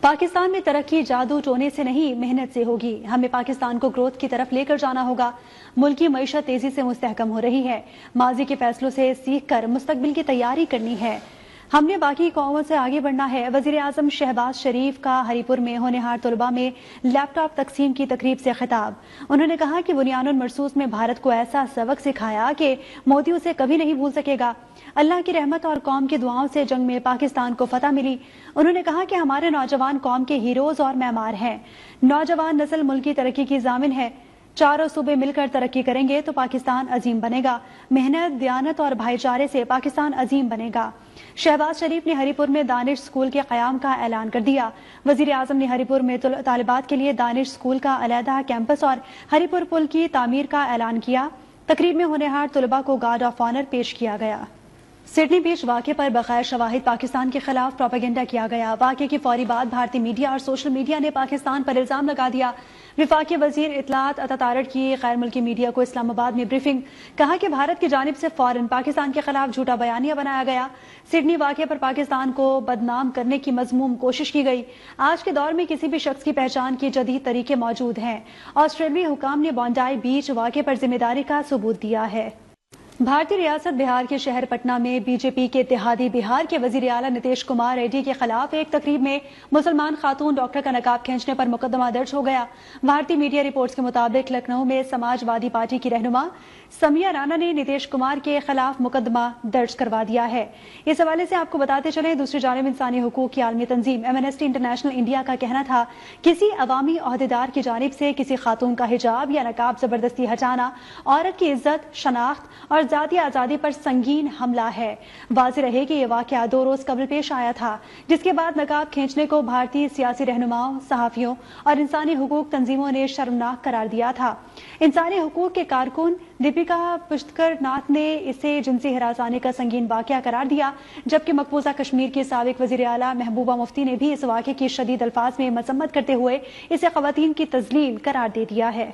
پاکستان میں ترقی جادو ٹونے سے نہیں، محنت سے ہوگی۔ ہمیں پاکستان کو گروتھ کی طرف لے کر جانا ہوگا۔ ملک کی معیشت تیزی سے مستحکم ہو رہی ہے۔ ماضی کے فیصلوں سے سیکھ کر مستقبل کی تیاری کرنی ہے۔ ہم نے باقی قوموں سے آگے بڑھنا ہے۔ وزیر اعظم شہباز شریف کا ہری پور میں ہونہار طلباء میں لیپ ٹاپ تقسیم کی تقریب سے خطاب۔ انہوں نے کہا کہ بنیان مرصوص میں بھارت کو ایسا سبق سکھایا کہ مودی اسے کبھی نہیں بھول سکے گا۔ اللہ کی رحمت اور قوم کی دعاؤں سے جنگ میں پاکستان کو فتح ملی۔ انہوں نے کہا کہ ہمارے نوجوان قوم کے ہیروز اور معمار ہیں۔ نوجوان نسل ملک کی ترقی کی ضامن ہے۔ چاروں صوبے مل کر ترقی کریں گے تو پاکستان عظیم بنے گا۔ محنت، دیانت اور بھائی چارے سے پاکستان عظیم بنے گا۔ شہباز شریف نے ہری پور میں دانش اسکول کے قیام کا اعلان کر دیا۔ وزیر اعظم نے ہری پور میں طالبات کے لیے دانش اسکول کا علیحدہ کیمپس اور ہری پور پل کی تعمیر کا اعلان کیا۔ تقریب میں ہونہار طلباء کو گارڈ آف آنر پیش کیا گیا۔ سڈنی بیچ واقعے پر بغیر شواہد پاکستان کے خلاف پروپیگنڈا کیا گیا۔ واقعے کی فوری بعد بھارتی میڈیا اور سوشل میڈیا نے پاکستان پر الزام لگا دیا۔ وفاقی وزیر اطلاعات عطا تارڑ کی غیر ملکی میڈیا کو اسلام آباد میں بریفنگ، کہا کہ بھارت کی جانب سے فوراً پاکستان کے خلاف جھوٹا بیانیہ بنایا گیا۔ سڈنی واقعے پر پاکستان کو بدنام کرنے کی مذموم کوشش کی گئی۔ آج کے دور میں کسی بھی شخص کی پہچان کے جدید طریقے موجود ہیں۔ آسٹریلوی حکام نے بونڈائی بیچ واقعے پر ذمہ داری کا ثبوت دیا ہے۔ بھارتی ریاست بہار کے شہر پٹنہ میں بی جے پی کے اتحادی بہار کے وزیر اعلیٰ نتیش کمار ریڈی کے خلاف ایک تقریب میں مسلمان خاتون ڈاکٹر کا نقاب کھینچنے پر مقدمہ درج ہو گیا۔ بھارتی میڈیا رپورٹس کے مطابق لکھنؤ میں سماج وادی پارٹی کی رہنما سمیہ رانا نے نتیش کمار کے خلاف مقدمہ درج کروا دیا ہے۔ اس حوالے سے آپ کو بتاتے چلیں، دوسری جانب انسانی حقوق کی عالمی تنظیم ایمنسٹی انٹرنیشنل انڈیا کا کہنا تھا کسی عوامی عہدیدار کی جانب سے کسی خاتون کا حجاب یا نقاب زبردستی ہٹانا عورت کی عزت، شناخت اور ذاتی آزادی پر سنگین حملہ ہے۔ واضح رہے کہ یہ واقعہ 2 روز قبل پیش آیا تھا، جس کے بعد نقاب کھینچنے کو بھارتی سیاسی رہنماؤں، صحافیوں اور انسانی حقوق تنظیموں نے شرمناک قرار دیا تھا۔ انسانی حقوق کے کارکن دیپیکا پشتکر ناتھ نے اسے جنسی ہراسانی کا سنگین واقعہ قرار دیا، جبکہ مقبوضہ کشمیر کی سابق وزیر اعلیٰ محبوبہ مفتی نے بھی اس واقعے کی شدید الفاظ میں مذمت کرتے ہوئے اسے خواتین کی تذلیل قرار دے دیا ہے۔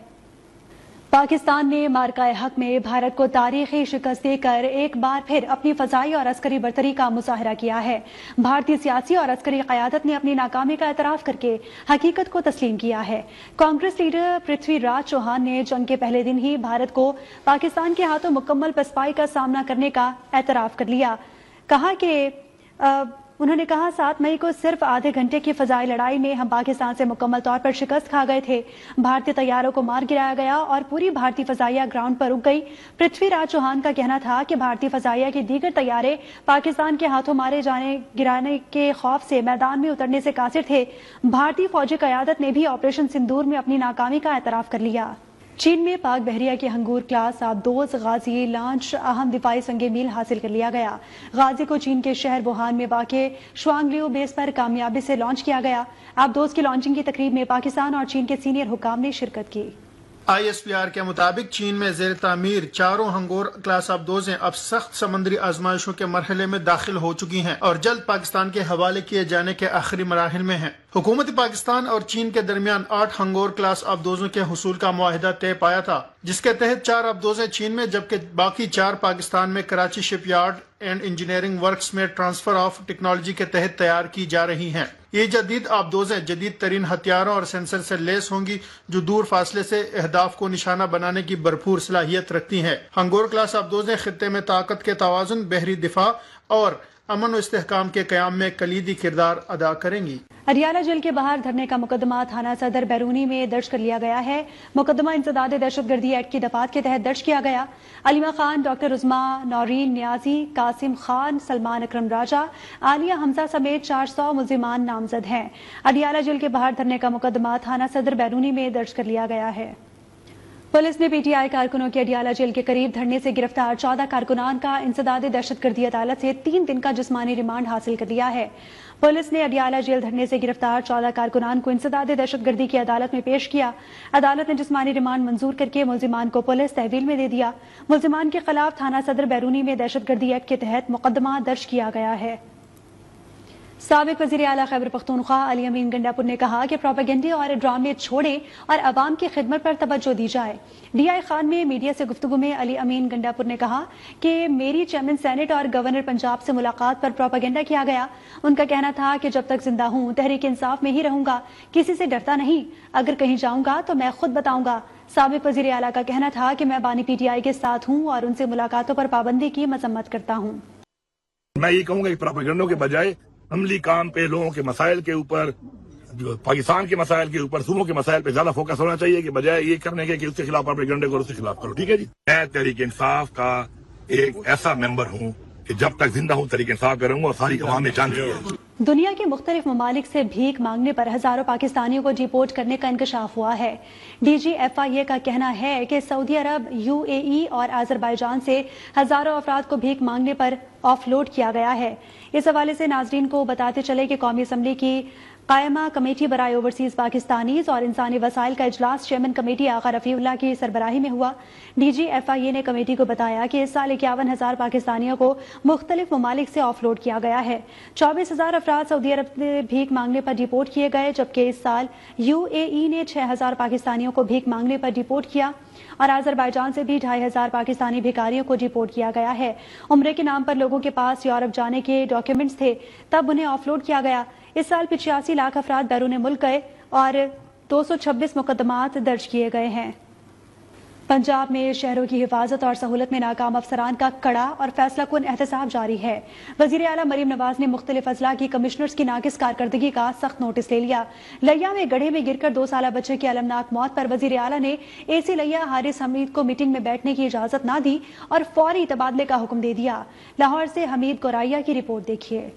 پاکستان نے معرکہ حق میں بھارت کو تاریخی شکست دے کر ایک بار پھر اپنی فضائی اور عسکری برتری کا مظاہرہ کیا ہے۔ بھارتی سیاسی اور عسکری قیادت نے اپنی ناکامی کا اعتراف کر کے حقیقت کو تسلیم کیا ہے۔ کانگریس لیڈر پرتھوی راج چوہان نے جنگ کے پہلے دن ہی بھارت کو پاکستان کے ہاتھوں مکمل پسپائی کا سامنا کرنے کا اعتراف کر لیا۔ انہوں نے کہا 7 مئی کو صرف آدھے گھنٹے کی فضائی لڑائی میں ہم پاکستان سے مکمل طور پر شکست کھا گئے تھے۔ بھارتی طیاروں کو مار گرایا گیا اور پوری بھارتی فضائیہ گراؤنڈ پر رک گئی۔ پرتھوی راج چوہان کا کہنا تھا کہ بھارتی فضائیہ کے دیگر طیارے پاکستان کے ہاتھوں مارے گرانے کے خوف سے میدان میں اترنے سے قاصر تھے۔ بھارتی فوجی قیادت نے بھی آپریشن سندور میں اپنی ناکامی کا اعتراف کر لیا۔ چین میں پاک بحریہ کے ہنگور کلاس آبدوز غازی لانچ اہم دفاعی سنگ میل حاصل کر لیا گیا۔ غازی کو چین کے شہر ووہان میں واقع شوانگلیو بیس پر کامیابی سے لانچ کیا گیا۔ آبدوز کی لانچنگ کی تقریب میں پاکستان اور چین کے سینئر حکام نے شرکت کی۔ ISPR کے مطابق چین میں زیر تعمیر چاروں ہنگور کلاس آبدوزیں اب سخت سمندری آزمائشوں کے مرحلے میں داخل ہو چکی ہیں اور جلد پاکستان کے حوالے کیے جانے کے آخری مراحل میں ہیں۔ حکومت پاکستان اور چین کے درمیان 8 ہنگور کلاس آبدوزوں کے حصول کا معاہدہ طے پایا تھا، جس کے تحت 4 آبدوزیں چین میں جبکہ باقی 4 پاکستان میں کراچی شپ یارڈ اینڈ انجینئرنگ ورکس میں ٹرانسفر آف ٹیکنالوجی کے تحت تیار کی جا رہی ہیں۔ یہ جدید آبدوزیں جدید ترین ہتھیاروں اور سینسر سے لیس ہوں گی جو دور فاصلے سے اہداف کو نشانہ بنانے کی بھرپور صلاحیت رکھتی ہیں۔ ہنگور کلاس آبدوزیں خطے میں طاقت کے توازن، بحری دفاع اور امن و استحکام کے قیام میں کلیدی کردار ادا کریں گی۔ اڈیالہ جیل کے باہر دھرنے کا مقدمہ تھانہ صدر بیرونی میں درج کر لیا گیا ہے۔ مقدمہ انسداد دہشت گردی ایکٹ کی دفعات کے تحت درج کیا گیا۔ علیمہ خان، ڈاکٹر عظما نورین نیازی، قاسم خان، سلمان اکرم راجہ، عالیہ حمزہ سمیت 400 ملزمان نامزد ہیں۔ اڈیالہ جیل کے باہر دھرنے کا مقدمہ تھانہ صدر بیرونی میں درج کر لیا گیا ہے۔ پولیس نے پی ٹی آئی کارکنوں کے اڈیالہ جیل کے قریب دھرنے سے گرفتار 14 کارکنان کا انسداد دہشت گردی عدالت سے 3 دن کا جسمانی ریمانڈ حاصل کر لیا ہے۔ پولیس نے اڈیالہ جیل دھرنے سے گرفتار 14 کارکنان کو انسداد دہشت گردی کی عدالت میں پیش کیا۔ عدالت نے جسمانی ریمانڈ منظور کر کے ملزمان کو پولیس تحویل میں دے دیا۔ ملزمان کے خلاف تھانہ صدر بیرونی میں دہشت گردی ایکٹ کے تحت مقدمہ درج کیا گیا ہے۔ سابق وزیر اعلیٰ خیبر پختونخوا علی امین گنڈاپور نے کہا کہ پروپیگنڈے اور ڈرامے چھوڑیں اور عوام کی خدمت پر توجہ دی جائے۔ ڈی آئی خان میں میڈیا سے گفتگو میں علی امین گنڈاپور نے کہا کہ میری چیئرمین سینٹ اور گورنر پنجاب سے ملاقات پر پروپیگنڈا کیا گیا۔ ان کا کہنا تھا کہ جب تک زندہ ہوں تحریک انصاف میں ہی رہوں گا، کسی سے ڈرتا نہیں، اگر کہیں جاؤں گا تو میں خود بتاؤں گا۔ سابق وزیر اعلیٰ کا کہنا تھا کہ میں بانی پی ٹی آئی کے ساتھ ہوں اور ان سے ملاقاتوں پر پابندی کی مذمت کرتا ہوں۔ میں یہ کہوں گا کہ پروپیگنڈوں کے بجائے عملی کام پہ، لوگوں کے مسائل کے اوپر، پاکستان کے مسائل کے اوپر، صوبوں کے مسائل پہ زیادہ فوکس ہونا چاہیے کہ بجائے یہ کرنے کے کہ اس کے خلاف پروپیگنڈے کو اس کے خلاف کرو۔ ٹھیک ہے جی، میں تحریک انصاف کا ایک ایسا ممبر ہوں کہ جب تک زندہ ہوں تحریک انصاف کروں گا اور ساری عوام میں جانتی ہے۔ دنیا کے مختلف ممالک سے بھیک مانگنے پر ہزاروں پاکستانیوں کو ڈیپورٹ کرنے کا انکشاف ہوا ہے۔ ڈی جی ایف آئی اے کا کہنا ہے کہ سعودی عرب، یو اے ای اور آذربائیجان سے ہزاروں افراد کو بھیک مانگنے پر آف لوڈ کیا گیا ہے۔ اس حوالے سے ناظرین کو بتاتے چلے کہ قومی اسمبلی کی قائمہ کمیٹی برائے اوورسیز پاکستانیز اور انسانی وسائل کا اجلاس چیئرمین کمیٹی آقا رفیع اللہ کی سربراہی میں ہوا۔ ڈی جی ایف آئی اے نے کمیٹی کو بتایا کہ اس سال 51,000 پاکستانیوں کو مختلف ممالک سے آف لوڈ کیا گیا ہے۔ 24,000 افراد سعودی عرب سے بھیک مانگنے پر ڈیپورٹ کیے گئے، جبکہ اس سال یو اے ای نے 6,000 پاکستانیوں کو بھیک مانگنے پر ڈیپورٹ کیا اور آذربائیجان سے بھی 2,500 پاکستانی بھیکاریوں کو ڈیپورٹ کیا گیا ہے۔ عمرے کے نام پر لوگوں کے پاس یورپ جانے کے ڈاکیومنٹس تھے، تب انہیں آف لوڈ کیا گیا۔ اس سال 85 لاکھ افراد بیرون ملک گئے اور 226 مقدمات درج کیے گئے ہیں۔ پنجاب میں شہروں کی حفاظت اور سہولت میں ناکام افسران کا کڑا اور فیصلہ کن احتساب جاری ہے۔ وزیر اعلیٰ مریم نواز نے مختلف اضلاع کی کمشنرز کی ناقص کارکردگی کا سخت نوٹس لے لیا۔ لیا میں گڑھے میں گر کر 2 سالہ بچے کی المناک موت پر وزیر اعلیٰ نے اے سی لیا حارث حمید کو میٹنگ میں بیٹھنے کی اجازت نہ دی اور فوری تبادلے کا حکم دے دیا۔ لاہور سے حمید گورائیا کی رپورٹ دیکھیے۔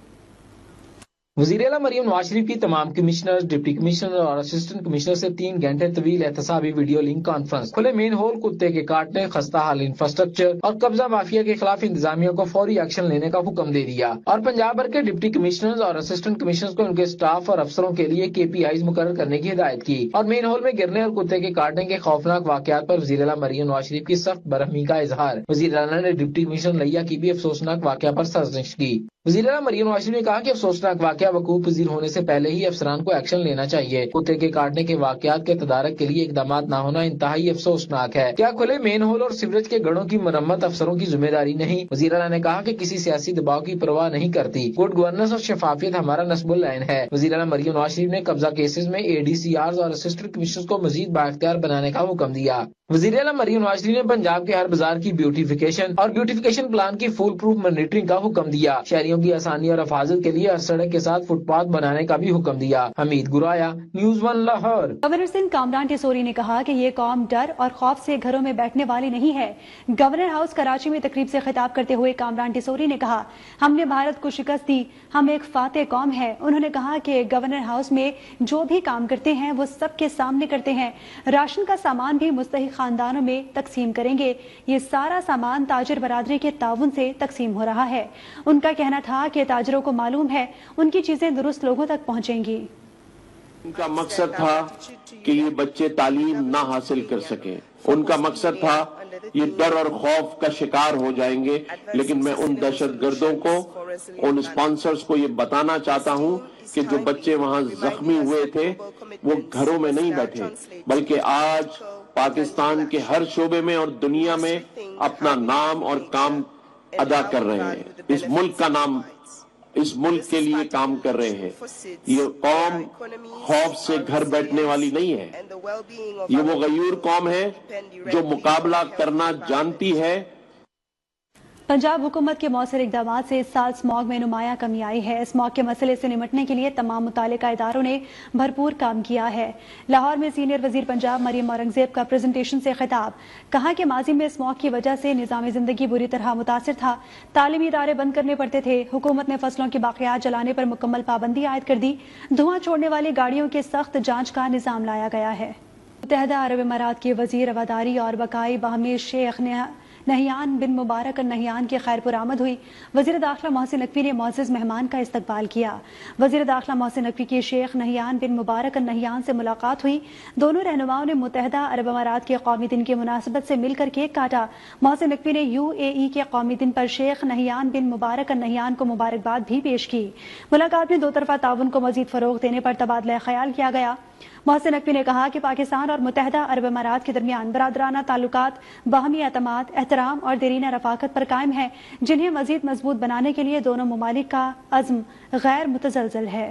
وزیر اعلیٰ مریم نواز شریف کی تمام کمشنر، ڈپٹی کمشنر اور اسسٹنٹ کمشنر سے 3 گھنٹے طویل احتسابی ویڈیو لنک کانفرنس، کھلے مین ہول، کتے کے کاٹنے، خستہ حال انفراسٹرکچر اور قبضہ مافیا کے خلاف انتظامیہ کو فوری ایکشن لینے کا حکم دے دیا اور پنجاب بھر کے ڈپٹی کمشنرز اور اسسٹنٹ کمشنرز کو ان کے سٹاف اور افسروں کے لیے KPIs مقرر کرنے کی ہدایت کی اور مین ہول میں گرنے اور کتے کے کاٹنے کے خوفناک واقعات پر وزیر اعلیٰ مریم نواز شریف کی سخت برہمی کا اظہار۔ وزیر اعلیٰ نے ڈپٹی کمشنر لیا کی بھی افسوسناک واقعہ پر سرزنش کی۔ وزیر اعلیٰ مریم نواز شریف نے کہا کہ افسوسناک واقعہ وقوع پذیر ہونے سے پہلے ہی افسران کو ایکشن لینا چاہیے۔ کتے کے کاٹنے کے واقعات کے تدارک کے لیے اقدامات نہ ہونا انتہائی افسوسناک ہے۔ کیا کھلے مین ہول اور سیوریج کے گڑھوں کی مرمت افسروں کی ذمہ داری نہیں؟ وزیر اعلیٰ نے کہا کہ کسی سیاسی دباؤ کی پرواہ نہیں کرتی، گڈ گورننس اور شفافیت ہمارا نصب العین ہے۔ وزیر اعلیٰ مریم نواز شریف نے قبضہ کیسز میں ADCRs اور اسسٹنٹ کمشنرز کو مزید بااختیار بنانے کا حکم دیا۔ وزیر اعلیٰ مریم نواز شریف نے پنجاب کے ہر بازار کی بیوٹیفیکیشن اور بیوٹیفیکیشن پلان کی فول پروف مانیٹرنگ کا حکم دیا۔ شہریوں کی آسانی اور حفاظت کے لیے ہر سڑک کے ساتھ فٹ پاتھ بنانے کا بھی حکم دیا۔ حمید گرایا، نیوز 1 لاہور۔ گورنر سندھ کامران ٹیسوری نے کہا کہ یہ قوم ڈر اور خوف سے گھروں میں بیٹھنے والی نہیں ہے۔ گورنر ہاؤس کراچی میں تقریب سے خطاب کرتے ہوئے کامران ٹیسوری نے کہا، ہم نے بھارت کو شکست دی، ہم ایک فاتح قوم ہے۔ انہوں نے کہا کہ گورنر ہاؤس میں جو بھی کام کرتے ہیں وہ سب کے سامنے کرتے ہیں۔ راشن کا سامان بھی مستحق خاندانوں میں تقسیم کریں گے۔ یہ سارا سامان تاجر برادری کے تعاون سے تقسیم ہو رہا ہے۔ ان کا کہنا تھا کہ تاجروں کو معلوم ہے ان کی چیزیں درست لوگوں تک پہنچیں گی۔ ان کا مقصد تھا کہ یہ بچے تعلیم نہ حاصل کر سکیں، ان کا مقصد تھا یہ ڈر اور خوف کا شکار ہو جائیں گے، لیکن میں ان دہشت گردوں کو، ان اسپانسرز کو یہ بتانا چاہتا ہوں کہ جو بچے وہاں زخمی ہوئے تھے وہ گھروں میں نہیں بیٹھے، بلکہ آج پاکستان کے ہر شعبے میں اور دنیا میں اپنا نام اور کام ادا کر رہے ہیں، اس ملک کا نام، اس ملک کے لیے کام کر رہے ہیں۔ یہ قوم خوف سے گھر بیٹھنے والی نہیں ہے، یہ وہ غیور قوم ہے جو مقابلہ کرنا جانتی ہے۔ پنجاب حکومت کے مؤثر اقدامات سے اس سال اسماگ میں نمایاں کمی آئی ہے۔ اسماگ کے مسئلے سے نمٹنے کے لیے تمام متعلقہ اداروں نے بھرپور کام کیا ہے۔ لاہور میں سینئر وزیر پنجاب مریم اورنگزیب کا پریزنٹیشن سے خطاب، کہا کہ ماضی میں اسماگ کی وجہ سے نظام زندگی بری طرح متاثر تھا، تعلیمی ادارے بند کرنے پڑتے تھے، حکومت نے فصلوں کی باقیات جلانے پر مکمل پابندی عائد کر دی، دھواں چھوڑنے والی گاڑیوں کے سخت جانچ کا نظام لایا گیا ہے۔ متحدہ عرب امارات کے وزیر رواداری اور بقائی بحمی شیخ نہیان بن مبارک النہیان کی خیر پرآمد ہوئی۔ وزیر داخلہ محسن نقوی نے معزز مہمان کا استقبال کیا۔ وزیر داخلہ محسن نقوی کی شیخ نہیان بن مبارک النہیان سے ملاقات ہوئی۔ دونوں رہنماؤں نے متحدہ عرب امارات کے قومی دن کی مناسبت سے مل کر کیک کاٹا۔ محسن نقوی نے UAE کے قومی دن پر شیخ نہیان بن مبارک النہیان کو مبارکباد بھی پیش کی۔ ملاقات میں دو طرفہ تعاون کو مزید فروغ دینے پر تبادلہ خیال کیا گیا۔ محسن نقوی نے کہا کہ پاکستان اور متحدہ عرب امارات کے درمیان برادرانہ تعلقات باہمی اعتماد، احترام اور دیرینہ رفاقت پر قائم ہیں، جنہیں مزید مضبوط بنانے کے لیے دونوں ممالک کا عزم غیر متزلزل ہے۔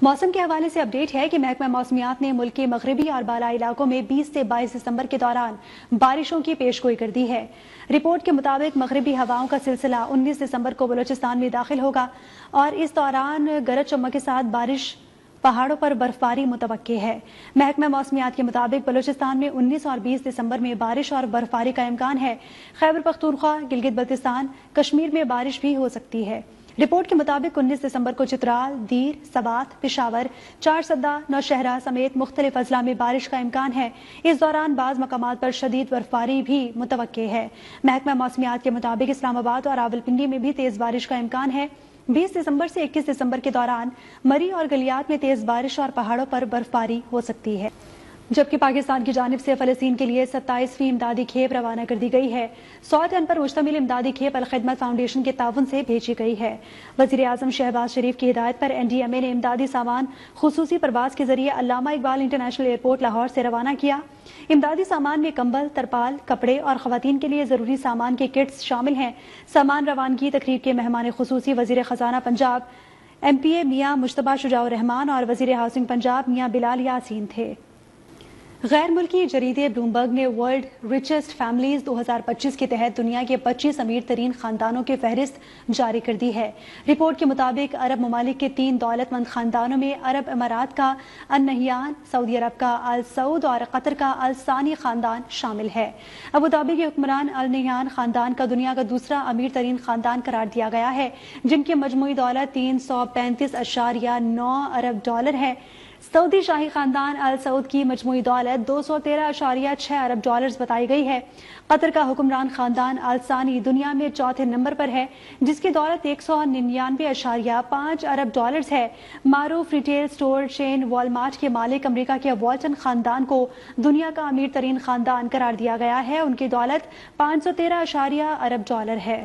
موسم کے حوالے سے اپڈیٹ ہے کہ محکمہ موسمیات نے ملک کے مغربی اور بالائی علاقوں میں 20 سے 22 دسمبر کے دوران بارشوں کی پیشگوئی کر دی ہے۔ رپورٹ کے مطابق مغربی ہواؤں کا سلسلہ 19 دسمبر کو بلوچستان میں داخل ہوگا اور اس دوران گرج چمک کے ساتھ بارش، پہاڑوں پر برفباری متوقع ہے۔ محکمہ موسمیات کے مطابق بلوچستان میں 19 اور 20 دسمبر میں بارش اور برفباری کا امکان ہے۔ خیبر پختونخوا، گلگت بلتستان، کشمیر میں بارش بھی ہو سکتی ہے۔ رپورٹ کے مطابق 19 دسمبر کو چترال، دیر، سوات، پشاور، چارسدہ، نوشہرہ سمیت مختلف اضلاع میں بارش کا امکان ہے۔ اس دوران بعض مقامات پر شدید برفباری بھی متوقع ہے۔ محکمہ موسمیات کے مطابق اسلام آباد اور راولپنڈی میں بھی تیز بارش کا امکان ہے۔ 20 دسمبر سے 21 دسمبر کے دوران مری اور گلیات میں تیز بارش اور پہاڑوں پر برفباری ہو سکتی ہے، جبکہ پاکستان کی جانب سے فلسطین کے لیے 27ویں امدادی کھیپ روانہ کر دی گئی ہے۔ 100 ٹن پر مشتمل امدادی کھیپ الخدمت فاؤنڈیشن کے تعاون سے بھیجی گئی ہے۔ وزیر اعظم شہباز شریف کی ہدایت پر NDMA نے امدادی سامان خصوصی پرواز کے ذریعے علامہ اقبال انٹرنیشنل ایئرپورٹ لاہور سے روانہ کیا۔ امدادی سامان میں کمبل، ترپال، کپڑے اور خواتین کے لیے ضروری سامان کے کٹس شامل ہیں۔ سامان روانگی تقریب کے مہمان خصوصی وزیر خزانہ پنجاب MPA میاں مجتبیٰ شجاع الرحمان اور وزیر ہاؤسنگ پنجاب میاں بلال یاسین تھے۔ غیر ملکی جریدے بلومبرگ نے ورلڈ ریچسٹ فیملیز 2025 کے تحت دنیا کے 25 امیر ترین خاندانوں کی فہرست جاری کر دی ہے۔ رپورٹ کے مطابق عرب ممالک کے 3 دولت مند خاندانوں میں عرب امارات کا النہیان، سعودی عرب کا آل سعود اور قطر کا آل ثانی خاندان شامل ہے۔ ابوظہبی کے حکمران النہیان خاندان کا دنیا کا دوسرا امیر ترین خاندان قرار دیا گیا ہے، جن کی مجموعی دولت 335.9 ارب ڈالر ہے۔ سعودی شاہی خاندان آل سعود کی مجموعی دولت 213.6 ارب ڈالرز بتائی گئی ہے۔ قطر کا حکمران خاندان آل ثانی دنیا میں چوتھے نمبر پر ہے، جس کی دولت 199.5 ارب ڈالرز ہے۔ معروف ریٹیل سٹور چین والمارٹ کے مالک امریکہ کے والٹن خاندان کو دنیا کا امیر ترین خاندان قرار دیا گیا ہے۔ ان کی دولت 513.8 ارب ڈالر ہے۔